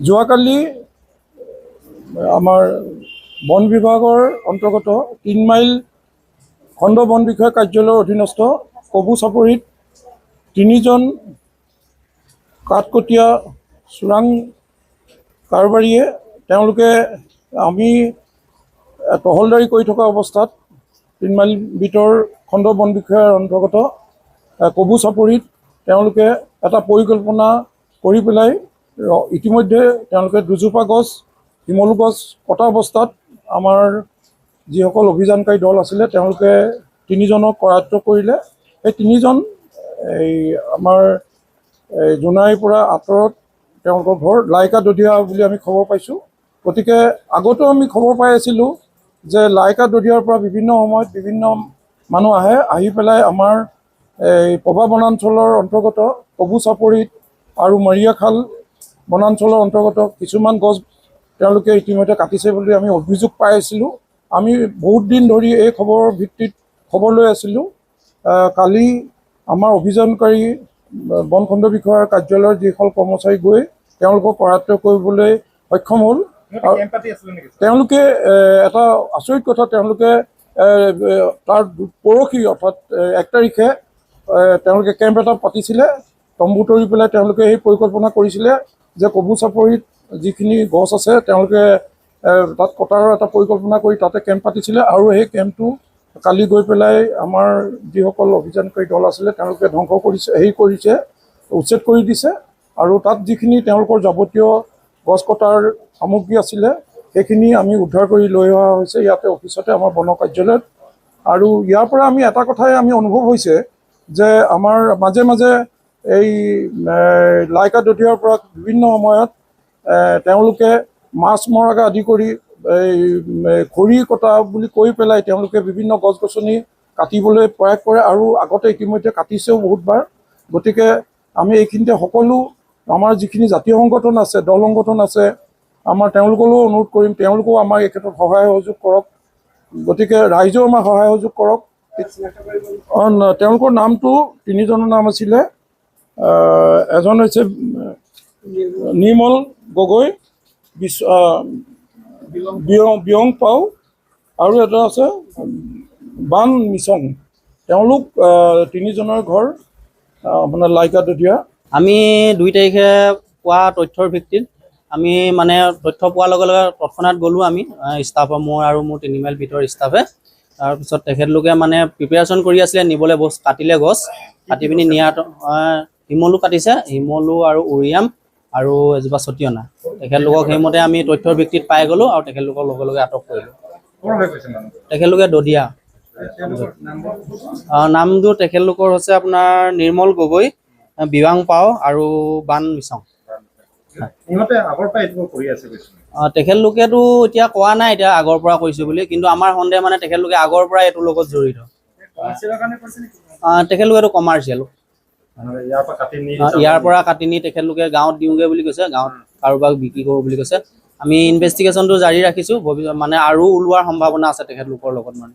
যোৱাকালি আমাৰ বন বিভাগৰ অন্তৰ্গত ৩ মাইল খণ্ড বন বিষয়া কাৰ্যালয়ৰ অধীনস্থ কবু চাপৰিত ৩জন কাঠকটীয়া চোৰাং কাৰবাৰীয়ে তেওঁলোকে আমি টহলদাৰী কৰি থকা অৱস্থাত ৩ মাইল বিটৰ খণ্ড বন বিষয়াৰ অন্তৰ্গত কবু চাপৰিত তেওঁলোকে এটা পৰিকল্পনা কৰি পেলাই ইতিমধ্যে তেওঁলোকে দুজোপা গছ শিমলু গছ কটা অৱস্থাত আমাৰ যিসকল অভিযানকাৰী দল আছিলে তেওঁলোকে ৩জনক কৰায়ত্ব কৰিলে। এই ৩জন আমাৰ জোনাইৰ পৰা আঁতৰত তেওঁলোকৰ ঘৰ লাইকা দধিয়া বুলি আমি খবৰ পাইছোঁ। গতিকে আগতেও আমি খবৰ পাই আছিলোঁ যে লাইকা দধিয়াৰ পৰা বিভিন্ন সময়ত বিভিন্ন মানুহ আহি পেলাই আমাৰ পবা বনাঞ্চলৰ অন্তৰ্গত কবু চাপৰিত আৰু মাৰিয়াখাল বনাঞ্চলৰ অন্তৰ্গত কিছুমান গছ তেওঁলোকে ইতিমধ্যে কাটিছে বুলি আমি অভিযোগ পাই আছিলোঁ। আমি বহুত দিন ধৰি এই খবৰৰ ভিত্তিত খবৰ লৈ আছিলোঁ। কালি আমাৰ অভিযানকাৰী বনখণ্ড বিষয়াৰ কাৰ্যালয়ৰ যিসকল কৰ্মচাৰী গৈ তেওঁলোকক কৰায়ত্ব কৰিবলৈ সক্ষম হ'ল। তেওঁলোকে এটা আচৰিত কথা, তেওঁলোকে তাৰ পৰহি অৰ্থাৎ ১ তাৰিখে তেওঁলোকে কেম্প এটা পাতিছিলে। তম্বু তৰি পেলাই তেওঁলোকে এই পৰিকল্পনা কৰিছিলে যে কবু চাপৰিত যিখিনি গছ আছে তেওঁলোকে তাত কটাৰ এটা পৰিকল্পনা কৰি তাতে কেম্প পাতিছিলে আৰু সেই কেম্পটো কালি গৈ পেলাই আমাৰ যিসকল অভিযানকাৰী দল আছিলে তেওঁলোকে ধ্বংস কৰিছে, উচ্ছেদ কৰি দিছে। আৰু তাত যিখিনি তেওঁলোকৰ যাৱতীয় গছ কটাৰ সামগ্ৰী আছিলে সেইখিনি আমি উদ্ধাৰ কৰি লৈ অহা হৈছে ইয়াতে অফিচতে আমাৰ বন কাৰ্যালয়ত। আৰু ইয়াৰ পৰা আমি এটা কথাই আমি অনুভৱ হৈছে যে আমাৰ মাজে মাজে এই লাইকা দধিয়াৰ পৰা বিভিন্ন সময়ত তেওঁলোকে মাছ মৰাকে আদি কৰি খৰি কটা বুলি কৈ পেলাই তেওঁলোকে বিভিন্ন গছ গছনি কাটিবলৈ প্ৰয়াস কৰে আৰু আগতে ইতিমধ্যে কাটিছেও বহুতবাৰ। গতিকে আমি এইখিনিতে সকলো আমাৰ যিখিনি জাতীয় সংগঠন আছে, দল সংগঠন আছে, আমাৰ তেওঁলোকলৈও অনুৰোধ কৰিম তেওঁলোকেও আমাৰ এই ক্ষেত্ৰত সহায় সহযোগ কৰক। গতিকে ৰাইজেও আমাৰ সহায় সহযোগ কৰক। তেওঁলোকৰ নামটো ৩জনৰ নাম আছিলে। এজন হৈছে নিৰ্মল গগৈ, বিয়ং পাও আৰু এটা আছে বান মিছং। তেওঁলোক ৩জনৰ ঘৰ আপোনাৰ লাইকা দধিয়া। আমি ২ তাৰিখে পোৱা তথ্যৰ ভিত্তিত আমি মানে তথ্য পোৱাৰ লগে লগে তৎক্ষণাত গ'লোঁ আমি ষ্টাফৰ মোৰ ৩ মাইল বিটৰ ষ্টাফে। তাৰপিছত তেখেতলোকে মানে প্ৰিপেৰেশ্যন কৰি আছিলে নিবলৈ কাটিলে গছ কাটি পিনি নিয়াত শিমলু কাটিছে, শিমলু আৰু উৰিয়াম আৰু এজোপা চটিয়না। তেখেতলোকক সেইমতে আমি তথ্যৰ ভিত্তিত পাই গ'লোঁ আৰু তেখেতলোকক লগে লগে আটক কৰিলোঁ। তেখেতলোকে দদিয়া। নামটো তেখেতলোকৰ হৈছে আপোনাৰ নিৰ্মল গগৈ, বিৱাং পাও আৰু বান মিছং। তেখেতলোকেতো এতিয়া কোৱা নাই এতিয়া আগৰ পৰা কৰিছে বুলি, কিন্তু আমাৰ সন্দেহ মানে তেখেতলোকে আগৰ পৰা এইটোৰ লগত জড়িত। তেখেতলোকেতো কমাৰ্চিয়েল। ইয়াৰ পৰা কাটি নি তেখেতলোকে গাঁৱত দিওঁগৈ বুলি কৈছে, গাঁৱত কাৰোবাক বিক্ৰী কৰোঁ বুলি কৈছে। আমি ইনভেষ্টিগেশ্যনটো জাৰি ৰাখিছোঁ, ভৱিষ্যত মানে আৰু ওলোৱাৰ সম্ভাৱনা আছে তেখেতলোকৰ লগত মানে।